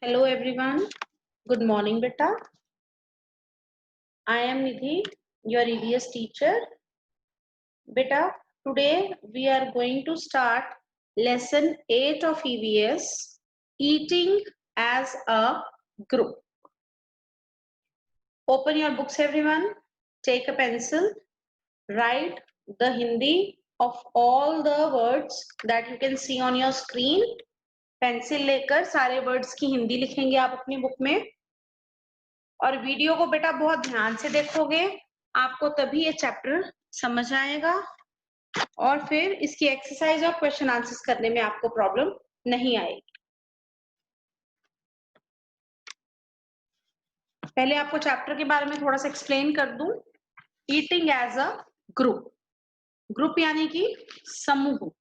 Hello everyone. Good morning, beta. I am Nidhi, your EVS teacher. Beta, today we are going to start lesson 8 of EVS, eating as a group. Open your books everyone. Take a pencil. Write the Hindi of all the words that you can see on your screen. Pencil लेकर सारे words की हिंदी लिखेंगे आप अपनी book में और video को बेटा बहुत ध्यान से देखोगे, आपको तभी ये चैप्टर समझ आएगा और फिर इसकी एक्सरसाइज और क्वेश्चन आंसर्स करने में आपको प्रॉब्लम नहीं आएगी। पहले आपको चैप्टर के बारे में थोड़ा सा एक्सप्लेन कर दूं। Eating as a group, group यानी कि समूह,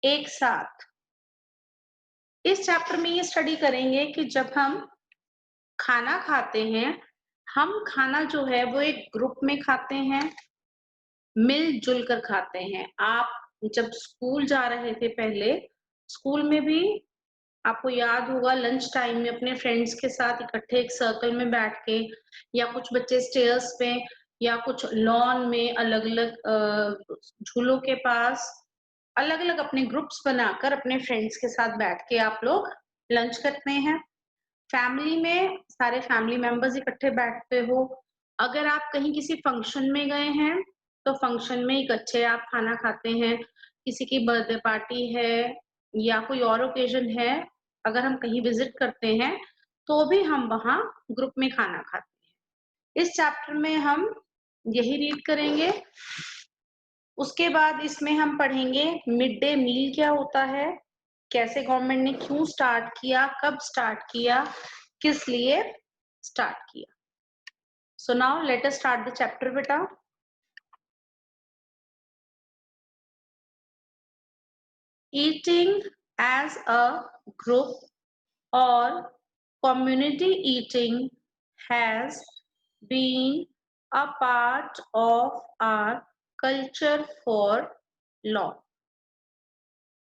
एक साथ। इस चैप्टर में ये स्टडी करेंगे कि जब हम खाना खाते हैं, हम खाना जो है वो एक ग्रुप में खाते हैं, मिलजुल कर खाते हैं। आप जब स्कूल जा रहे थे पहले, स्कूल में भी आपको याद होगा लंच टाइम में अपने फ्रेंड्स के साथ इकट्ठे एक सर्कल में बैठ के, या कुछ बच्चे स्टेयर्स पे या कुछ लॉन में अलग अलग झूलों के पास अलग अलग अपने ग्रुप्स बनाकर अपने फ्रेंड्स के साथ बैठ के आप लोग लंच करते हैं। फैमिली में सारे फैमिली मेंबर्स इकट्ठे बैठते हो। अगर आप कहीं किसी फंक्शन में गए हैं तो फंक्शन में इकट्ठे आप खाना खाते हैं। किसी की बर्थडे पार्टी है या कोई और ओकेजन है, अगर हम कहीं विजिट करते हैं तो भी हम वहां ग्रुप में खाना खाते हैं। इस चैप्टर में हम यही रीड करेंगे। उसके बाद इसमें हम पढ़ेंगे मिड डे मील क्या होता है, कैसे गवर्नमेंट ने क्यों स्टार्ट किया, कब स्टार्ट किया, किस लिए स्टार्ट किया। So now let us start the chapter बेटा। Eating as a group or community eating has been a part of our culture for long.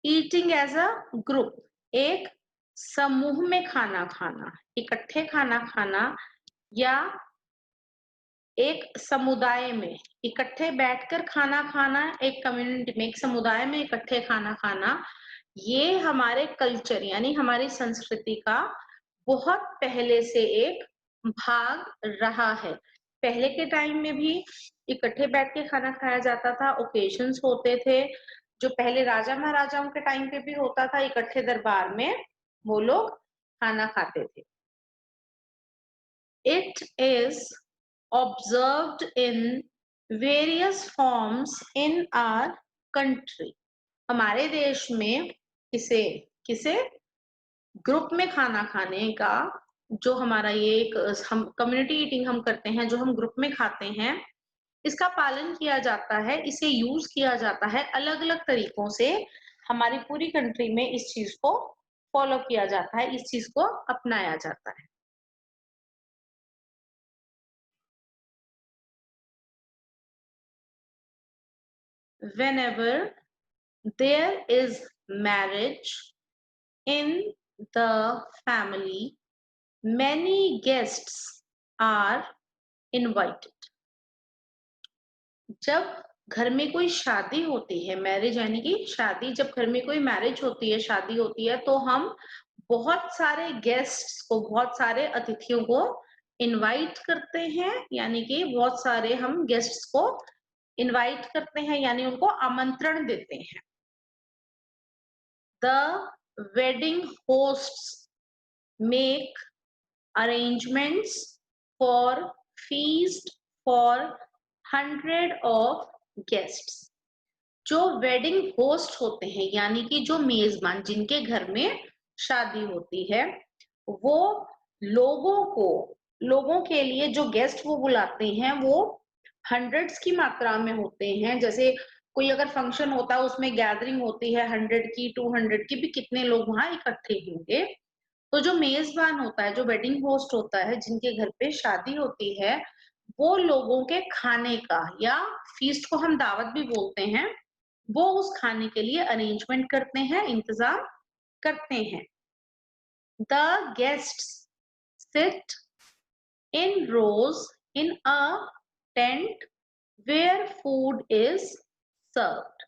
Eating as a group, एक समूह में खाना खाना, इकट्ठे खाना खाना या एक समुदाय में इकट्ठे बैठकर खाना खाना, एक कम्युनिटी में, एक समुदाय में इकट्ठे खाना खाना, ये हमारे कल्चर यानी हमारी संस्कृति का बहुत पहले से एक भाग रहा है। पहले के टाइम में भी इकट्ठे बैठ के खाना खाया जाता था, ओकेजन्स होते थे, जो पहले राजा महाराजाओं के टाइम पे भी होता था, इकट्ठे दरबार में वो लोग खाना खाते थे। It is observed in various forms in our country. हमारे देश में किसे किसे ग्रुप में खाना खाने का, जो हमारा ये एक हम कम्युनिटी ईटिंग हम करते हैं, जो हम ग्रुप में खाते हैं, इसका पालन किया जाता है, इसे यूज किया जाता है अलग अलग तरीकों से। हमारी पूरी कंट्री में इस चीज को फॉलो किया जाता है, इस चीज को अपनाया जाता है। Whenever there is marriage in the family, many guests are invited. जब घर में कोई शादी होती है, मैरिज यानी कि शादी, जब घर में कोई मैरिज होती है, शादी होती है, तो हम बहुत सारे गेस्ट्स को, बहुत सारे अतिथियों को इनवाइट करते हैं, यानी कि बहुत सारे हम गेस्ट्स को इनवाइट करते हैं, यानी उनको आमंत्रण देते हैं। The wedding hosts make arrangements for feast for 100 of guests. जो वेडिंग होस्ट होते हैं यानी कि जो मेजबान, जिनके घर में शादी होती है, वो लोगों के लिए जो गेस्ट वो बुलाते हैं वो हंड्रेड्स की मात्रा में होते हैं। जैसे कोई अगर फंक्शन होता है, उसमें गैदरिंग होती है 100 की, 200 की भी, कितने लोग वहां इकट्ठे होंगे। तो जो मेजबान होता है, जो वेडिंग होस्ट होता है, जिनके घर पे शादी होती है, वो लोगों के खाने का, या फीस्ट को हम दावत भी बोलते हैं, वो उस खाने के लिए अरेंजमेंट करते हैं, इंतजाम करते हैं। The guests sit in rows in a tent where food is served.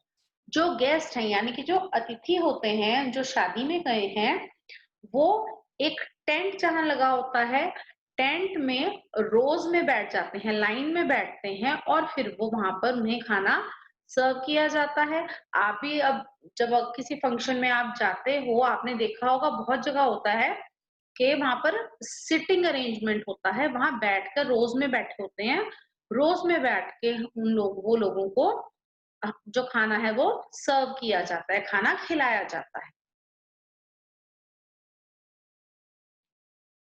जो गेस्ट हैं यानी कि जो अतिथि होते हैं, जो शादी में गए हैं, वो एक टेंट जहां लगा होता है, टेंट में रोज में बैठ जाते हैं, लाइन में बैठते हैं और फिर वो वहां पर उन्हें खाना सर्व किया जाता है। आप भी अब जब किसी फंक्शन में आप जाते हो, आपने देखा होगा बहुत जगह होता है कि वहां पर सिटिंग अरेंजमेंट होता है, वहां बैठकर रोज में बैठे होते हैं, रोज में बैठ के वो लोगों को जो खाना है वो सर्व किया जाता है, खाना खिलाया जाता है।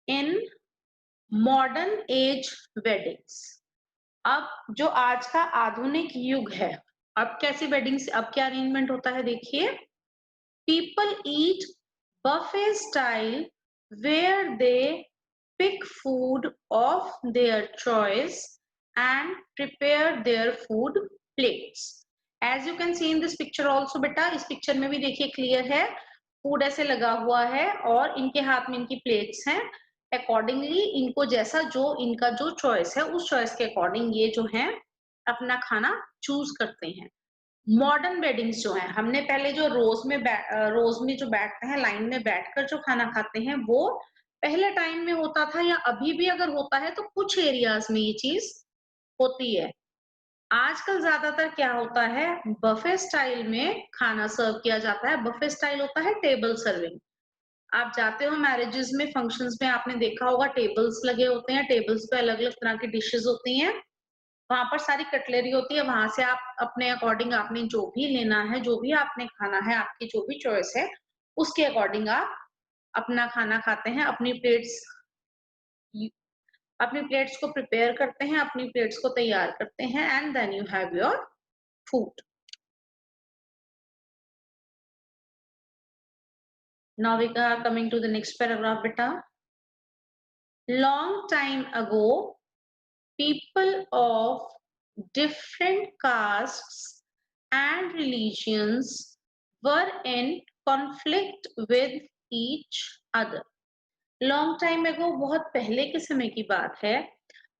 इन मॉडर्न एज वेडिंग्स, अब जो आज का आधुनिक युग है, अब कैसी वेडिंग्स, अब क्या अरेंजमेंट होता है देखिए। People eat buffet style where they pick food of their choice and prepare their food plates. As you can see in this picture also, बेटा इस पिक्चर में भी देखिए क्लियर है, फूड ऐसे लगा हुआ है और इनके हाथ में इनकी प्लेट्स हैं। अकॉर्डिंगली इनको जैसा जो इनका जो चॉइस है उस चॉइस के अकॉर्डिंग ये जो है अपना खाना चूज करते हैं। मॉडर्न वेडिंग्स जो है, हमने पहले जो रोज में जो बैठते हैं, लाइन में बैठकर जो खाना खाते हैं, वो पहले टाइम में होता था या अभी भी अगर होता है तो कुछ एरियाज में ये चीज होती है। आजकल ज्यादातर क्या होता है, बफे स्टाइल में खाना सर्व किया जाता है। बफे स्टाइल होता है टेबल सर्विंग। आप जाते हो मैरिजेस में, फंक्शंस में, आपने देखा होगा टेबल्स लगे होते हैं, टेबल्स पे अलग अलग तरह की डिशेस होती हैं, वहां पर सारी कटलरी होती है, वहां से आप अपने अकॉर्डिंग आपने जो भी लेना है, जो भी आपने खाना है, आपकी जो भी चॉइस है उसके अकॉर्डिंग आप अपना खाना खाते हैं, अपनी प्लेट्स को प्रिपेयर करते हैं, अपनी प्लेट्स को तैयार करते हैं and then you have your food. Now we are coming to the next paragraph बेटा। Long time ago people of different castes and religions were in conflict with each other. Long time एगो, बहुत पहले के समय की बात है,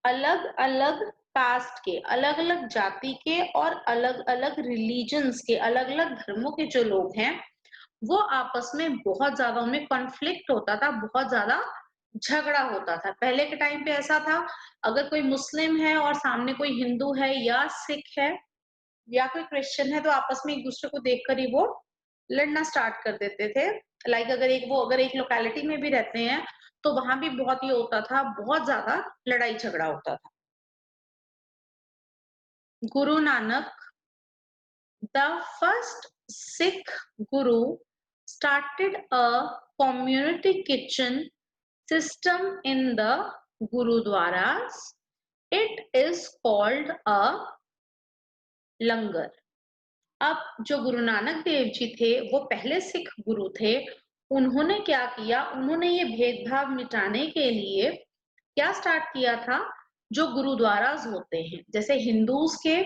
अलग अलग कास्ट के, अलग अलग जाति के और अलग अलग रिलीजन्स के, अलग अलग धर्मों के जो लोग हैं, वो आपस में बहुत ज्यादा उनमें कॉन्फ्लिक्ट होता था, बहुत ज्यादा झगड़ा होता था। पहले के टाइम पे ऐसा था, अगर कोई मुस्लिम है और सामने कोई हिंदू है या सिख है या कोई क्रिश्चियन है, तो आपस में एक दूसरे को देखकर ही वो लड़ना स्टार्ट कर देते थे। लाइक अगर एक लोकेलिटी में भी रहते हैं तो वहां भी बहुत ये होता था, बहुत ज्यादा लड़ाई झगड़ा होता था। Guru Nanak, the first Sikh Guru, started a community kitchen system in the gurudwaras. It is called a लंगर। अब जो गुरु नानक देव जी थे, वो पहले सिख गुरु थे। उन्होंने क्या किया, उन्होंने ये भेदभाव मिटाने के लिए क्या स्टार्ट किया था, जो गुरुद्वारास होते हैं, जैसे हिंदूज के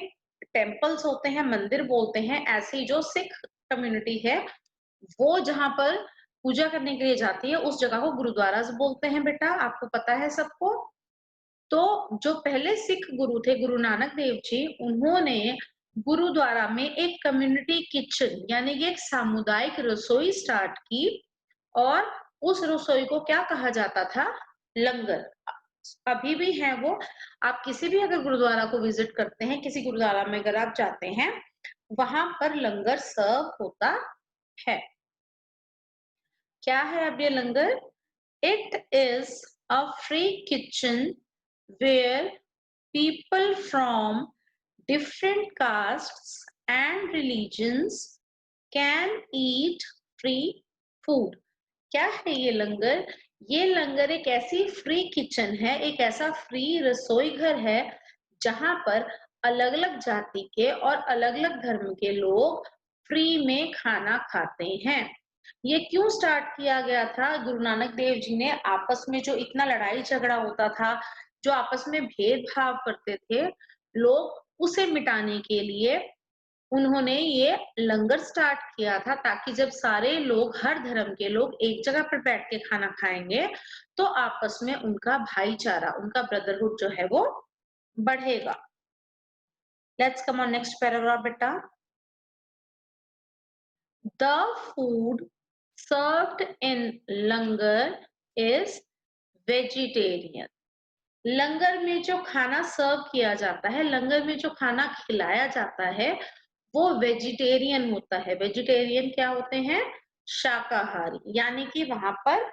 टेम्पल्स होते हैं, मंदिर बोलते हैं, ऐसे ही जो सिख कम्युनिटी है वो जहां पर पूजा करने के लिए जाती है उस जगह को गुरुद्वारास बोलते हैं बेटा, आपको पता है सबको। तो जो पहले सिख गुरु थे, गुरु नानक देव जी, उन्होंने गुरुद्वारा में एक कम्युनिटी किचन यानी कि एक सामुदायिक रसोई स्टार्ट की और उस रसोई को क्या कहा जाता था, लंगर। अभी भी है वो, आप किसी भी अगर गुरुद्वारा को विजिट करते हैं, किसी गुरुद्वारा में अगर आप जाते हैं, वहां पर लंगर सर्व होता है। क्या है अब ये langar? It is a free kitchen where people from different castes and religions can eat free food. क्या है ये लंगर? ये लंगर एक ऐसी फ्री किचन है, एक ऐसा फ्री रसोई घर है जहां पर अलग अलग जाति के और अलग अलग धर्म के लोग फ्री में खाना खाते हैं। ये क्यों स्टार्ट किया गया था? गुरु नानक देव जी ने आपस में जो इतना लड़ाई झगड़ा होता था, जो आपस में भेदभाव करते थे लोग, उसे मिटाने के लिए उन्होंने ये लंगर स्टार्ट किया था ताकि जब सारे लोग, हर धर्म के लोग एक जगह पर बैठ के खाना खाएंगे तो आपस में उनका भाईचारा, उनका ब्रदरहुड जो है वो बढ़ेगा। Let's come on next paragraph बेटा। The food served in langar is vegetarian. लंगर में जो खाना सर्व किया जाता है, लंगर में जो खाना खिलाया जाता है वो वेजिटेरियन होता है। वेजिटेरियन क्या होते हैं? शाकाहारी, यानी कि वहां पर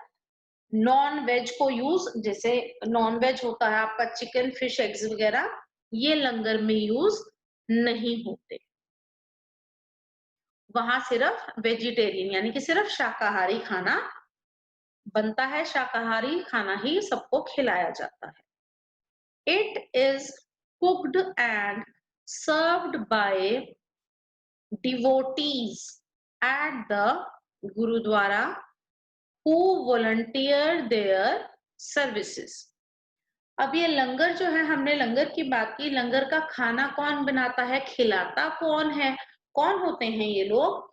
नॉन वेज को यूज, जैसे नॉन वेज होता है आपका चिकन, फिश, एग्स वगैरह, ये लंगर में यूज नहीं होते। वहां सिर्फ वेजिटेरियन यानी कि सिर्फ शाकाहारी खाना बनता है, शाकाहारी खाना ही सबको खिलाया जाता है। It is cooked and served by devotees at the gurdwara who volunteer their services. अब ये लंगर जो है, हमने लंगर की बात की, लंगर का खाना कौन बनाता है, खिलाता कौन है, कौन होते हैं ये लोग?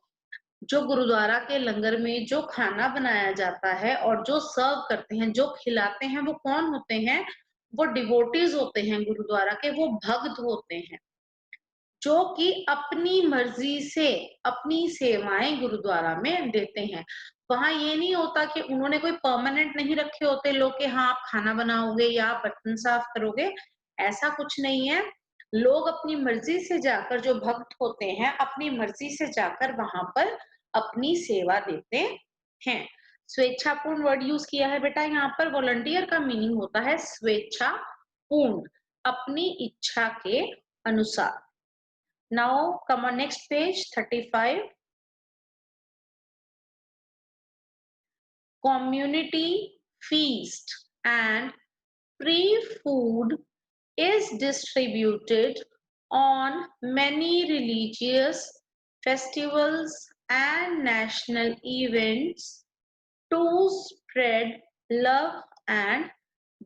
जो गुरुद्वारा के लंगर में जो खाना बनाया जाता है और जो सर्व करते हैं, जो खिलाते हैं, वो कौन होते हैं? वो डिवोटीज होते हैं गुरुद्वारा के, वो भक्त होते हैं जो कि अपनी मर्जी से अपनी सेवाएं गुरुद्वारा में देते हैं। वहां ये नहीं होता कि उन्होंने कोई परमानेंट नहीं रखे होते लोग कि हाँ आप खाना बनाओगे या आप बर्तन साफ करोगे, ऐसा कुछ नहीं है। लोग अपनी मर्जी से जाकर, जो भक्त होते हैं अपनी मर्जी से जाकर वहां पर अपनी सेवा देते हैं। स्वेच्छापूर्ण वर्ड यूज किया है बेटा यहाँ पर। वॉलंटियर का मीनिंग होता है स्वेच्छापूर्ण, अपनी इच्छा के अनुसार। Now come on next page 35. Community feast and free food is distributed on many religious festivals and national events to spread love and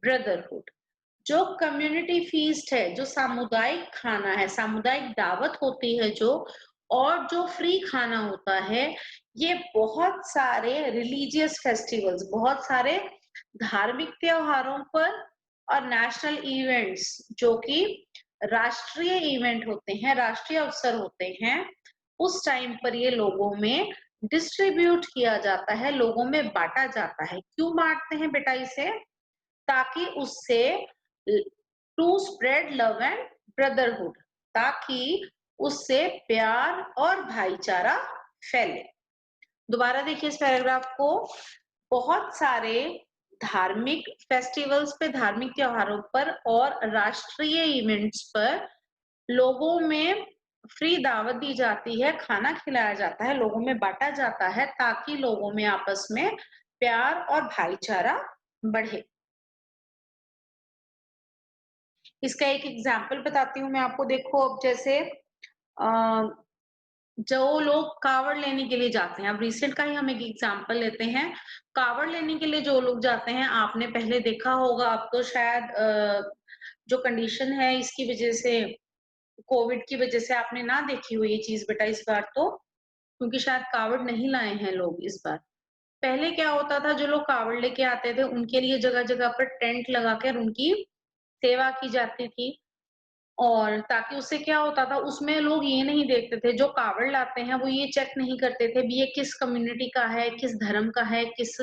brotherhood. जो कम्युनिटी फीस्ट है, जो सामुदायिक खाना है, सामुदायिक दावत होती है जो, और जो फ्री खाना होता है, ये बहुत सारे रिलीजियस फेस्टिवल्स, बहुत सारे धार्मिक त्योहारों पर और नेशनल इवेंट्स, जो कि राष्ट्रीय इवेंट होते हैं, राष्ट्रीय अवसर होते हैं, उस टाइम पर ये लोगों में डिस्ट्रीब्यूट किया जाता है, लोगों में बांटा जाता है। क्यों बांटते हैं बेटा इसे? ताकि उससे to spread love and brotherhood, ताकि उससे प्यार और भाईचारा फैले। दोबारा देखिए इस पैराग्राफ को। बहुत सारे धार्मिक फेस्टिवल्स पे, धार्मिक त्योहारों पर और राष्ट्रीय इवेंट्स पर लोगों में फ्री दावत दी जाती है, खाना खिलाया जाता है, लोगों में बांटा जाता है, ताकि लोगों में आपस में प्यार और भाईचारा बढ़े। इसका एक एग्जाम्पल बताती हूँ मैं आपको। देखो अब जैसे जो लोग कावड़ लेने के लिए जाते हैं, अब रिसेंट का ही हम एक एग्जाम्पल लेते हैं। कावड़ लेने के लिए जो लोग जाते हैं, आपने पहले देखा होगा, अब तो शायद जो कंडीशन है इसकी वजह से, कोविड की वजह से आपने ना देखी हुई ये चीज बेटा इस बार तो, क्योंकि शायद कावड़ नहीं लाए हैं लोग इस बार। पहले क्या होता था, जो लोग कावड़ लेके आते थे उनके लिए जगह जगह पर टेंट लगाकर उनकी सेवा की जाती थी। और ताकि उससे क्या होता था, उसमें लोग ये नहीं देखते थे, जो कावड़ लाते हैं वो ये चेक नहीं करते थे भी ये किस कम्युनिटी का है, किस धर्म का है, किस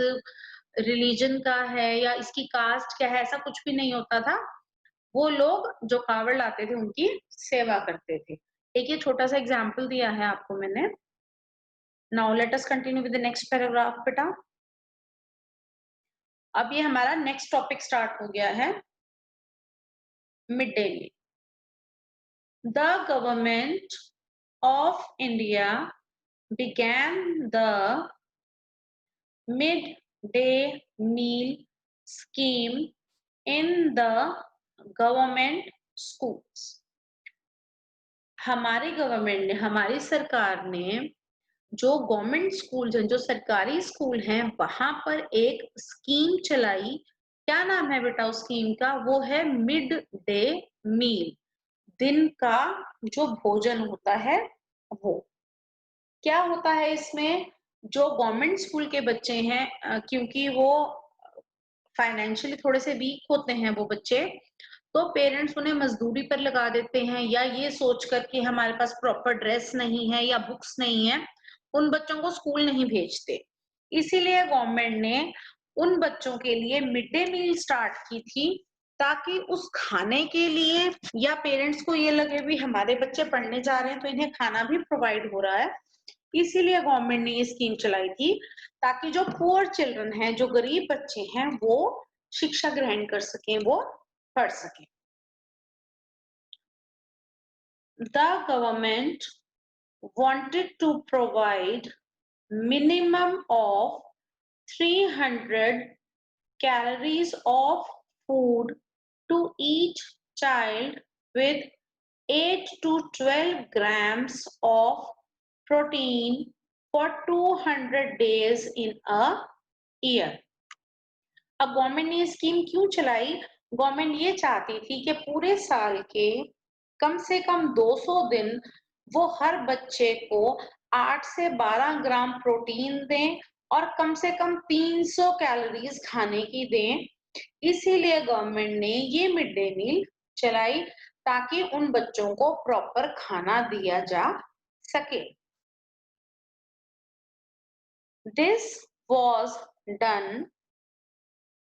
रिलीजन का है, या इसकी कास्ट क्या है, ऐसा कुछ भी नहीं होता था। वो लोग जो कावड़ लाते थे उनकी सेवा करते थे। एक ये छोटा सा एग्जाम्पल दिया है आपको मैंने। Now let us continue with the next paragraph बेटा। अब ये हमारा नेक्स्ट टॉपिक स्टार्ट हो गया है, mid day meal. The government of India began the mid-day meal scheme in the government schools. हमारी गवर्नमेंट ने, हमारी सरकार ने जो गवर्नमेंट स्कूल हैं, जो सरकारी स्कूल हैं, वहां पर एक स्कीम चलाई। क्या नाम है बेटा उस स्कीम का? वो है मिड डे मील, दिन का जो भोजन होता है वो क्या होता है इसमें, जो गवर्नमेंट स्कूल के बच्चे हैं क्योंकि वो फाइनेंशियली थोड़े से वीक होते हैं वो बच्चे, तो पेरेंट्स उन्हें मजदूरी पर लगा देते हैं या ये सोचकर कि हमारे पास प्रॉपर ड्रेस नहीं है या बुक्स नहीं है, उन बच्चों को स्कूल नहीं भेजते। इसीलिए गवर्नमेंट ने उन बच्चों के लिए मिड डे मील स्टार्ट की थी, ताकि उस खाने के लिए या पेरेंट्स को ये लगे भी हमारे बच्चे पढ़ने जा रहे हैं तो इन्हें खाना भी प्रोवाइड हो रहा है। इसीलिए गवर्नमेंट ने ये स्कीम चलाई थी, ताकि जो पुअर चिल्ड्रन हैं, जो गरीब बच्चे हैं, वो शिक्षा ग्रहण कर सकें, वो पढ़ सकें। The government wanted to provide minimum of 300 calories of food to each child with 8 to 12 grams of protein for 200 days in a year. अब गवर्नमेंट ने ये स्कीम क्यों चलाई? गवर्नमेंट ये चाहती थी कि पूरे साल के कम से कम 200 दिन वो हर बच्चे को 8 से 12 ग्राम प्रोटीन दें और कम से कम 300 कैलोरीज खाने की दें। इसीलिए गवर्नमेंट ने ये मिड डे मील चलाई, ताकि उन बच्चों को प्रॉपर खाना दिया जा सके। This was done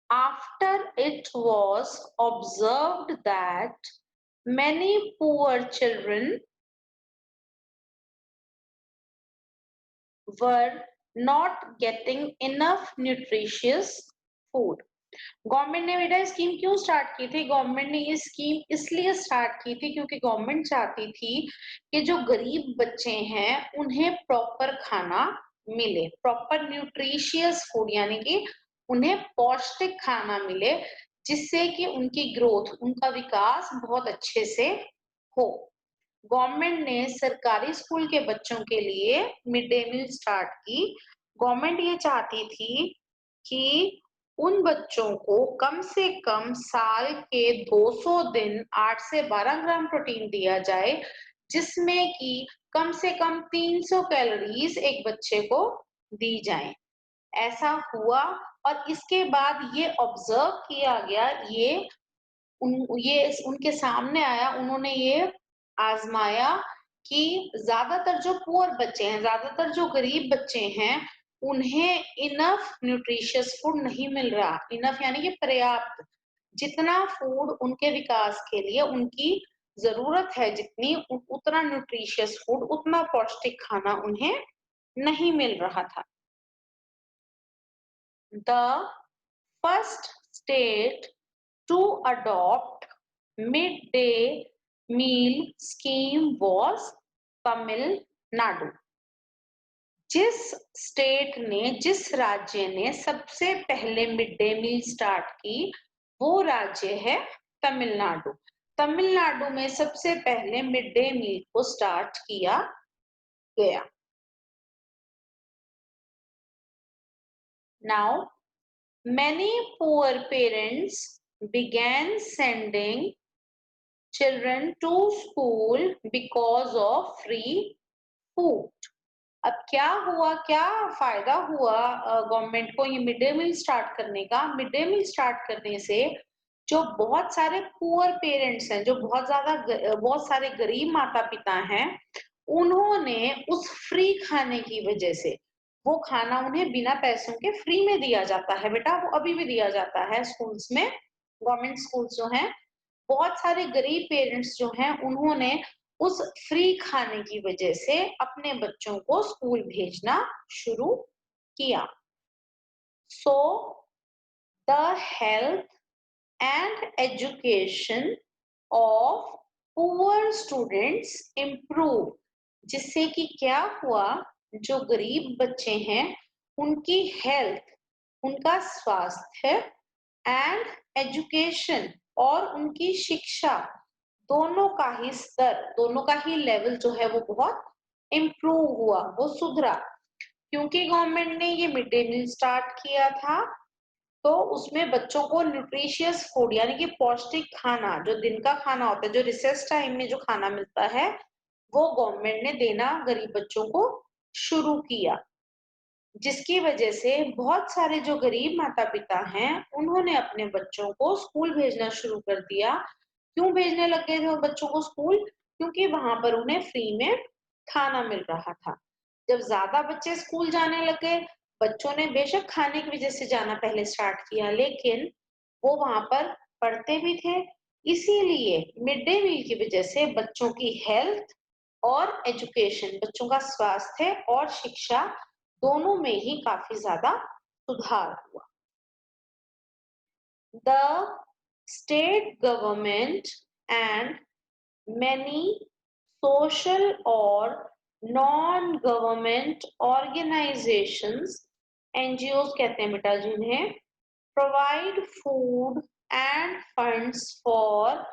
after it was observed that many poor children were not getting enough nutritious food. Government ने बेटा स्कीम क्यों स्टार्ट की थी? गवर्नमेंट ने ये स्कीम इसलिए स्टार्ट की थी क्योंकि गवर्नमेंट चाहती थी कि जो गरीब बच्चे हैं उन्हें प्रॉपर खाना मिले, प्रॉपर न्यूट्रिशियस फूड, यानी कि उन्हें पौष्टिक खाना मिले, जिससे कि उनकी ग्रोथ, उनका विकास बहुत अच्छे से हो। गवर्नमेंट ने सरकारी स्कूल के बच्चों के लिए मिड डे मील स्टार्ट की। गवर्नमेंट ये चाहती थी कि उन बच्चों को कम से कम साल के 200 दिन 8 से 12 ग्राम प्रोटीन दिया जाए, जिसमें कि कम से कम 300 कैलोरीज एक बच्चे को दी जाए। ऐसा हुआ और इसके बाद ये ऑब्जर्व किया गया, ये उनके सामने आया, उन्होंने ये आजमाया कि ज्यादातर जो पुअर बच्चे हैं, ज्यादातर जो गरीब बच्चे हैं, उन्हें इनफ न्यूट्रिशियस फूड नहीं मिल रहा। इनफ यानी कि पर्याप्त, जितना फूड उनके विकास के लिए उनकी जरूरत है, जितनी उतना न्यूट्रिशियस फूड, उतना पौष्टिक खाना उन्हें नहीं मिल रहा था। The first state to adopt midday meal scheme was Tamil Nadu. जिस राज्य ने सबसे पहले मिड डे मील स्टार्ट की, वो राज्य है तमिलनाडु। तमिलनाडु में सबसे पहले मिड डे मील को स्टार्ट किया गया। Now, many poor parents began sending children to school because of free food. अब क्या हुआ, क्या फायदा हुआ गवर्नमेंट को ये मिड डे मील स्टार्ट करने का? मिड डे मील स्टार्ट करने से जो बहुत सारे पुअर पेरेंट्स हैं, जो बहुत सारे गरीब माता पिता हैं, उन्होंने उस फ्री खाने की वजह से, वो खाना उन्हें बिना पैसों के फ्री में दिया जाता है बेटा, वो अभी भी दिया जाता है स्कूल्स में, गवर्नमेंट स्कूल्स जो हैं। बहुत सारे गरीब पेरेंट्स जो हैं, उन्होंने उस फ्री खाने की वजह से अपने बच्चों को स्कूल भेजना शुरू किया। So the health and education of poor students improve, जिससे कि क्या हुआ, जो गरीब बच्चे हैं उनकी हेल्थ, उनका स्वास्थ्य एंड एजुकेशन और उनकी शिक्षा, दोनों का ही स्तर, दोनों का ही लेवल जो है वो बहुत इम्प्रूव हुआ, वो सुधरा। क्योंकि गवर्नमेंट ने ये मिड डे मील स्टार्ट किया था, तो उसमें बच्चों को न्यूट्रिशियस फूड यानी कि पौष्टिक खाना, जो दिन का खाना होता है, जो रिसेस टाइम में जो खाना मिलता है, वो गवर्नमेंट ने देना गरीब बच्चों को शुरू किया, जिसकी वजह से बहुत सारे जो गरीब माता-पिता हैं, उन्होंने अपने बच्चों को स्कूल भेजना शुरू कर दिया। क्यों भेजने लग गए थे वो बच्चों को स्कूल? क्योंकि वहां पर उन्हें फ्री में खाना मिल रहा था। जब ज्यादा बच्चे स्कूल जाने लग गए, बच्चों ने बेशक खाने की वजह से जाना पहले स्टार्ट किया, लेकिन वो वहां पर पढ़ते भी थे। इसीलिए मिड डे मील की वजह से बच्चों की हेल्थ और एजुकेशन, बच्चों का स्वास्थ्य और शिक्षा दोनों में ही काफी ज्यादा सुधार हुआ। The state government and many social or non-government organizations, NGOs कहते हैं बेटा जिन्हें, provide food and funds for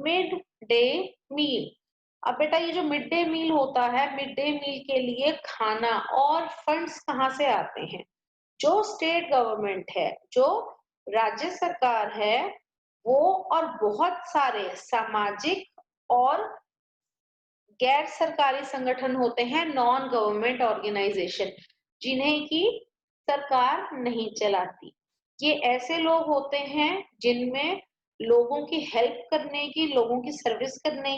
mid-day meal। अब बेटा ये जो मिड डे मील होता है, मिड डे मील के लिए खाना और फंड्स कहाँ से आते हैं? जो स्टेट गवर्नमेंट है, जो राज्य सरकार है, वो और बहुत सारे सामाजिक और गैर सरकारी संगठन होते हैं, नॉन गवर्नमेंट ऑर्गेनाइजेशन, जिन्हें की सरकार नहीं चलाती। ये ऐसे लोग होते हैं जिनमें लोगों की हेल्प करने की, लोगों की सर्विस करने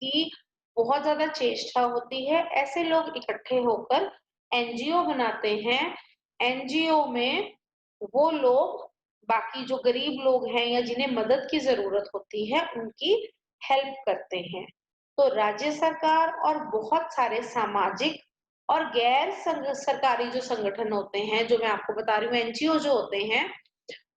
की बहुत ज्यादा चेष्टा होती है। ऐसे लोग इकट्ठे होकर एनजीओ बनाते हैं। एनजीओ में वो लोग बाकी जो गरीब लोग हैं या जिन्हें मदद की जरूरत होती है, उनकी हेल्प करते हैं। तो राज्य सरकार और बहुत सारे सामाजिक और गैर सरकारी जो संगठन होते हैं, जो मैं आपको बता रही हूँ एनजीओ जो होते हैं,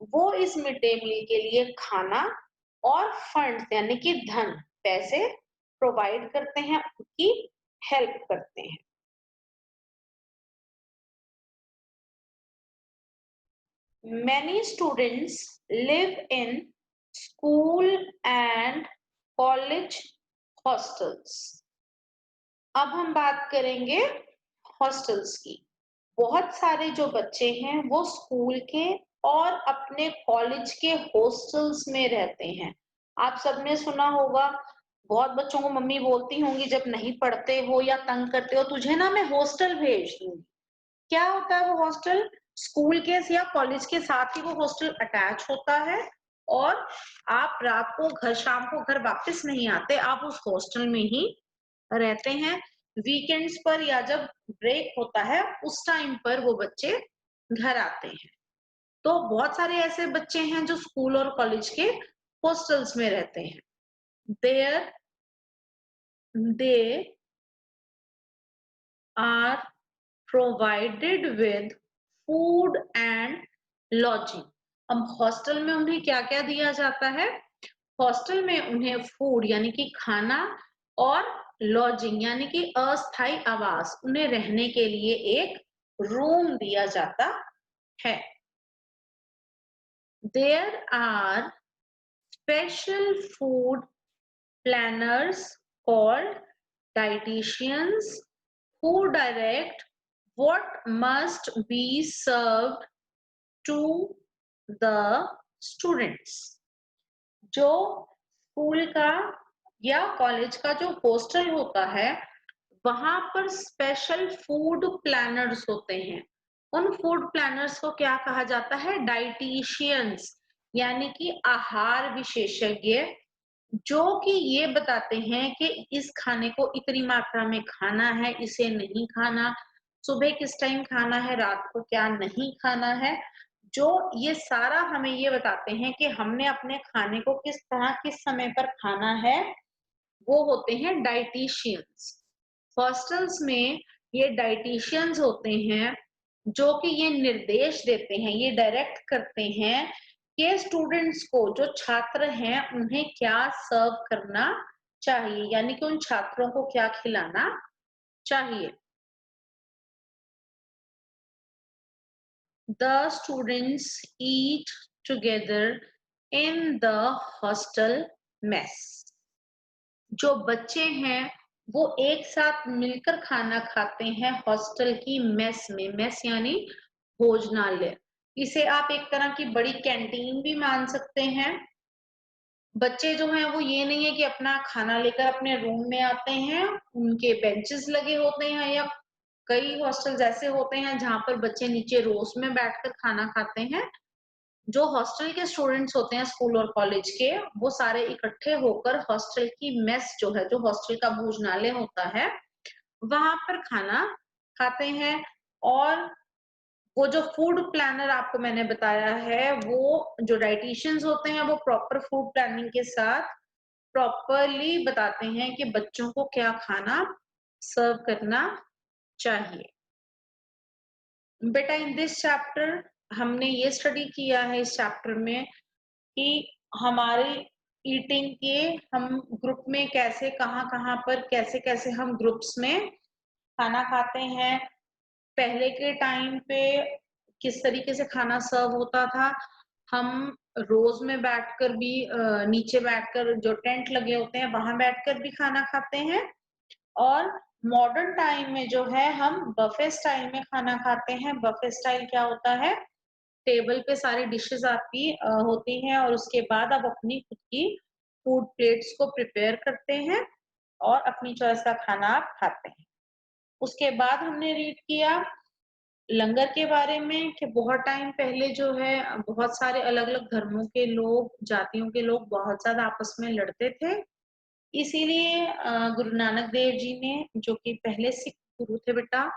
वो इस मिड डे मील के लिए खाना और फंड यानी कि धन, पैसे प्रोवाइड करते हैं, उनकी हेल्प करते हैं। Many students live in school and college hostels। अब हम बात करेंगे हॉस्टल्स की। बहुत सारे जो बच्चे हैं वो स्कूल के और अपने कॉलेज के हॉस्टल्स में रहते हैं। आप सबने सुना होगा, बहुत बच्चों को मम्मी बोलती होंगी जब नहीं पढ़ते हो या तंग करते हो, तुझे ना मैं हॉस्टल भेज दूंगी। क्या होता है वो हॉस्टल? स्कूल के या कॉलेज के साथ ही वो हॉस्टल अटैच होता है, और आप रात को घर, शाम को घर वापस नहीं आते, आप उस हॉस्टल में ही रहते हैं। वीकेंड्स पर या जब ब्रेक होता है उस टाइम पर वो बच्चे घर आते हैं। तो बहुत सारे ऐसे बच्चे हैं जो स्कूल और कॉलेज के हॉस्टल्स में रहते हैं। There they are provided with food and lodging. अब हॉस्टल में उन्हें क्या क्या दिया जाता है? हॉस्टल में उन्हें फूड यानी कि खाना और लॉजिंग यानी कि अस्थायी आवास, उन्हें रहने के लिए एक रूम दिया जाता है। There are special food planners called dietitians who direct what must be served to the students। जो स्कूल का या कॉलेज का जो हॉस्टल होता है, वहां पर स्पेशल फूड प्लानर्स होते हैं। उन फूड प्लानर्स को क्या कहा जाता है? डाइटिशियंस, यानी कि आहार विशेषज्ञ, जो कि ये बताते हैं कि इस खाने को इतनी मात्रा में खाना है, इसे नहीं खाना, सुबह किस टाइम खाना है, रात को क्या नहीं खाना है। जो ये सारा हमें ये बताते हैं कि हमने अपने खाने को किस तरह किस समय पर खाना है, वो होते हैं डाइटिशियंस। हॉस्टल्स में ये डाइटिशियंस होते हैं जो कि ये निर्देश देते हैं, ये डायरेक्ट करते हैं कि स्टूडेंट्स को, जो छात्र हैं, उन्हें क्या सर्व करना चाहिए, यानी कि उन छात्रों को क्या खिलाना चाहिए। The students eat together in the hostel mess। जो बच्चे हैं वो एक साथ मिलकर खाना खाते हैं हॉस्टल की मेस में। मेस यानी भोजनालय। इसे आप एक तरह की बड़ी कैंटीन भी मान सकते हैं। बच्चे जो हैं वो ये नहीं है कि अपना खाना लेकर अपने रूम में आते हैं, उनके बेंचेस लगे होते हैं, या कई हॉस्टल्स ऐसे होते हैं जहाँ पर बच्चे नीचे रोज में बैठकर खाना खाते हैं। जो हॉस्टल के स्टूडेंट्स होते हैं स्कूल और कॉलेज के, वो सारे इकट्ठे होकर हॉस्टल की मेस जो है, जो हॉस्टल का भोजनालय होता है, वहां पर खाना खाते हैं। और वो जो फूड प्लानर आपको मैंने बताया है, वो जो डाइटिशियंस होते हैं वो प्रॉपर फूड प्लानिंग के साथ प्रॉपरली बताते हैं कि बच्चों को क्या खाना सर्व करना चाहिए। बेटा इन दिस चैप्टर हमने ये स्टडी किया है इस चैप्टर में कि हमारे ईटिंग के हम ग्रुप में कैसे कहाँ-कहाँ पर कैसे-कैसे हम ग्रुप्स में खाना खाते हैं। पहले के टाइम पे किस तरीके से खाना सर्व होता था। हम रोज में बैठकर भी नीचे बैठकर जो टेंट लगे होते हैं वहां बैठकर भी खाना खाते हैं। और मॉडर्न टाइम में जो है हम बफे स्टाइल में खाना खाते हैं। बफे स्टाइल क्या होता है? टेबल पे सारी डिशेस आपकी होती हैं और उसके बाद आप अपनी खुद की फूड प्लेट्स को प्रिपेयर करते हैं और अपनी चॉइस का खाना आप खाते हैं। उसके बाद हमने रीड किया लंगर के बारे में कि बहुत टाइम पहले जो है बहुत सारे अलग-अलग धर्मों के लोग, जातियों के लोग बहुत ज़्यादा आपस में लड़ते थे। इसीलिए गुरु नानक देव जी ने, जो कि पहले सिख गुरु थे बेटा,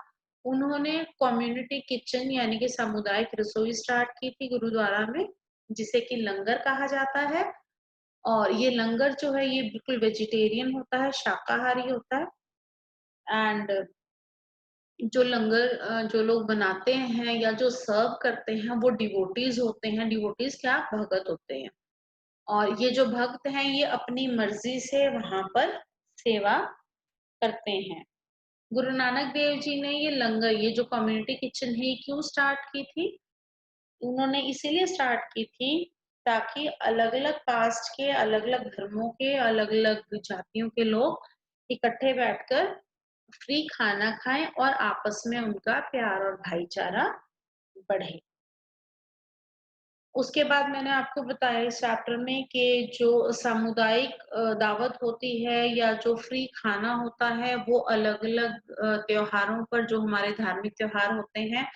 उन्होंने कम्युनिटी किचन यानी कि सामुदायिक रसोई स्टार्ट की थी गुरुद्वारा में, जिसे कि लंगर कहा जाता है। और ये लंगर जो है ये बिल्कुल वेजिटेरियन होता है, शाकाहारी होता है। एंड जो लंगर जो लोग बनाते हैं या जो सर्व करते हैं वो डिवोटीज होते हैं। डिवोटीज क्या? भगत होते हैं। और ये जो भक्त हैं ये अपनी मर्जी से वहां पर सेवा करते हैं। गुरु नानक देव जी ने ये लंगर, ये जो कम्युनिटी किचन है, ये क्यों स्टार्ट की थी? उन्होंने इसीलिए स्टार्ट की थी ताकि अलग-अलग कास्ट के, अलग-अलग धर्मों के, अलग-अलग जातियों के लोग इकट्ठे बैठकर फ्री खाना खाएं और आपस में उनका प्यार और भाईचारा बढ़े। उसके बाद मैंने आपको बताया इस चैप्टर में कि जो सामुदायिक दावत होती है या जो फ्री खाना होता है वो अलग-अलग त्योहारों पर, जो हमारे धार्मिक त्योहार होते हैं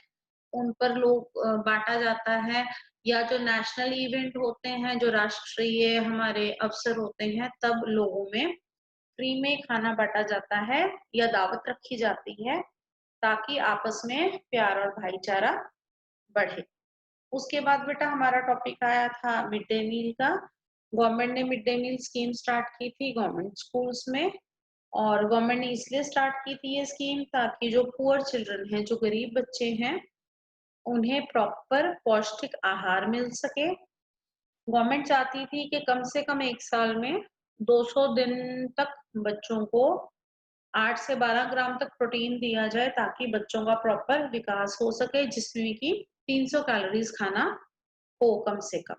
उन पर लोग बाँटा जाता है। या जो नेशनल इवेंट होते हैं, जो राष्ट्रीय हमारे अवसर होते हैं, तब लोगों में फ्री में खाना बाँटा जाता है या दावत रखी जाती है ताकि आपस में प्यार और भाईचारा बढ़े। उसके बाद बेटा हमारा टॉपिक आया था मिड डे मील का। गवर्नमेंट ने mid day meal scheme start की थी गवर्नमेंट स्कूल्स में। और गवर्नमेंट ने इसलिए स्टार्ट की थी ये स्कीम ताकि जो पुअर चिल्ड्रन हैं, जो गरीब बच्चे हैं, उन्हें प्रॉपर पौष्टिक आहार मिल सके। गवर्नमेंट चाहती थी कि कम से कम 1 साल में 200 दिन तक बच्चों को 8 से 12 ग्राम तक प्रोटीन दिया जाए ताकि बच्चों का प्रॉपर विकास हो सके, जिसमें कि 300 कैलोरीज खाना हो कम से कम।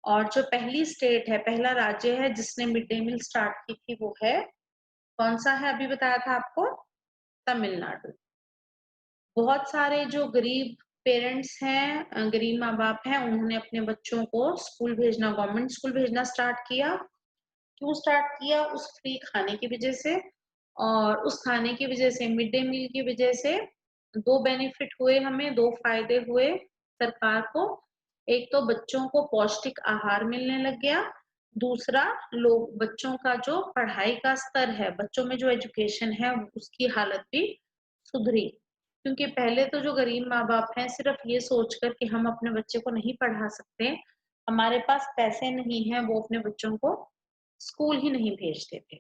और जो पहली स्टेट है, पहला राज्य है जिसने मिड डे मील स्टार्ट की थी वो है, कौन-सा है अभी बताया था आपको? तमिलनाडु। बहुत सारे जो गरीब पेरेंट्स हैं, गरीब माँ-बाप हैं, उन्होंने अपने बच्चों को स्कूल भेजना, गवर्नमेंट स्कूल भेजना स्टार्ट किया। क्यों स्टार्ट किया? उस फ्री खाने की वजह से। और उस खाने की वजह से, मिड डे मील की वजह से 2 बेनिफिट हुए हमें, 2 फायदे हुए सरकार को। एक तो बच्चों को पौष्टिक आहार मिलने लग गया, दूसरा लोग बच्चों का जो पढ़ाई का स्तर है, बच्चों में जो एजुकेशन है उसकी हालत भी सुधरी। क्योंकि पहले तो जो गरीब माँ-बाप हैं सिर्फ ये सोचकर कि हम अपने बच्चे को नहीं पढ़ा सकते, हमारे पास पैसे नहीं हैं, वो अपने बच्चों को स्कूल ही नहीं भेजते थे।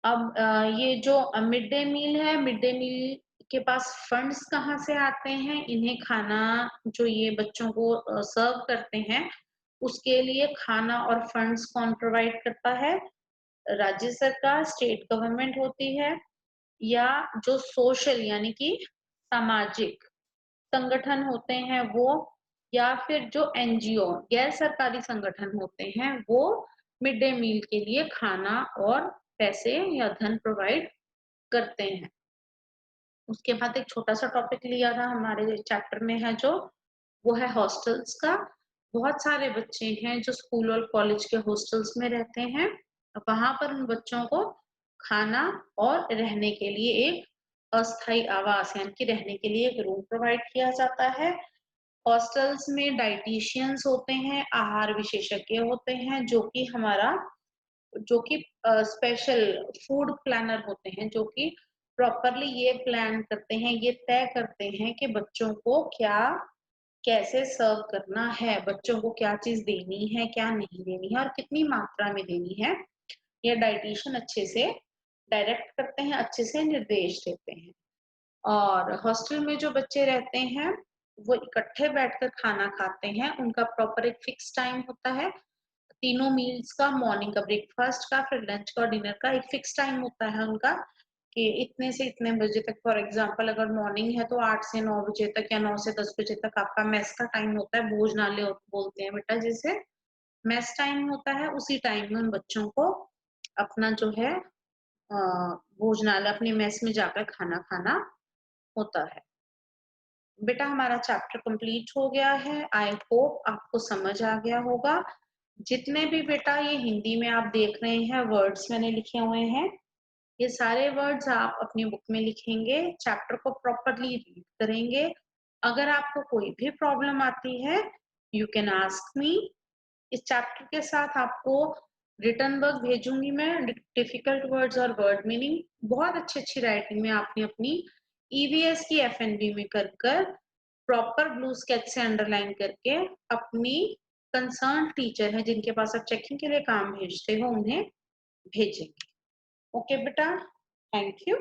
अब ये जो मिड डे मील है, मिड डे मील के पास फंड्स कहाँ से आते हैं? इन्हें खाना जो ये बच्चों को सर्व करते हैं, उसके लिए खाना और फंड्स कौन प्रोवाइड करता है? राज्य सरकार, स्टेट गवर्नमेंट होती है, या जो सोशल यानी कि सामाजिक संगठन होते हैं वो, या फिर जो एनजीओ गैर सरकारी संगठन होते हैं वो मिड डे मील के लिए खाना और पैसे या धन प्रोवाइड करते हैं। उसके बाद एक छोटा सा टॉपिक लिया था हमारे चैप्टर में है जो, वो है हॉस्टल्स का। बहुत सारे बच्चे हैं जो स्कूल और कॉलेज के हॉस्टल्स में रहते हैं। वहां पर उन बच्चों को खाना और रहने के लिए एक अस्थायी आवास यानी कि रहने के लिए एक रूम प्रोवाइड किया जाता है। हॉस्टल्स में डाइटिशियंस होते हैं, आहार विशेषज्ञ होते हैं, जो कि स्पेशल फूड प्लानर होते हैं, जो कि प्रॉपरली ये प्लान करते हैं, ये तय करते हैं कि बच्चों को क्या कैसे सर्व करना है, बच्चों को क्या चीज देनी है, क्या नहीं देनी है और कितनी मात्रा में देनी है। ये डाइटिशियन अच्छे से डायरेक्ट करते हैं, अच्छे से निर्देश देते हैं। और हॉस्टल में जो बच्चे रहते हैं वो इकट्ठे बैठकर खाना खाते हैं। उनका प्रॉपर एक फिक्स टाइम होता है, तीनों मील्स का, मॉर्निंग का, ब्रेकफास्ट का, फिर लंच का और डिनर का एक फिक्स टाइम होता है उनका कि इतने से इतने बजे तक। फॉर एग्जांपल अगर मॉर्निंग है तो 8 से 9 बजे तक या 9 से 10 बजे तक आपका मेस का टाइम होता है, भोजनालय बोलते हैं बेटा जिसे। मेस टाइम होता है, उसी टाइम में उन बच्चों को अपना जो है भोजनालय अपने मेस में जाकर खाना खाना होता है। बेटा हमारा चैप्टर कंप्लीट हो गया है। आई होप आपको समझ आ गया होगा। जितने भी बेटा ये हिंदी में आप देख रहे हैं वर्ड्स मैंने लिखे हुए हैं, ये सारे वर्ड्स आप अपनी बुक में लिखेंगे, चैप्टर को प्रॉपरली रीड करेंगे। अगर आपको कोई भी प्रॉब्लम आती है यू कैन आस्क मी। इस चैप्टर के साथ आपको रिटर्न वर्क भेजूंगी मैं, डिफिकल्ट वर्ड्स और वर्ड मीनिंग बहुत अच्छी अच्छी राइटिंग में आपने अपनी ईवीएस की एफएनबी में कर कर प्रॉपर ब्लू स्केच से अंडरलाइन करके अपनी कंसर्न टीचर है जिनके पास आप चेकिंग के लिए काम भेजते हो उन्हें भेजेंगे। ओके बेटा, थैंक यू।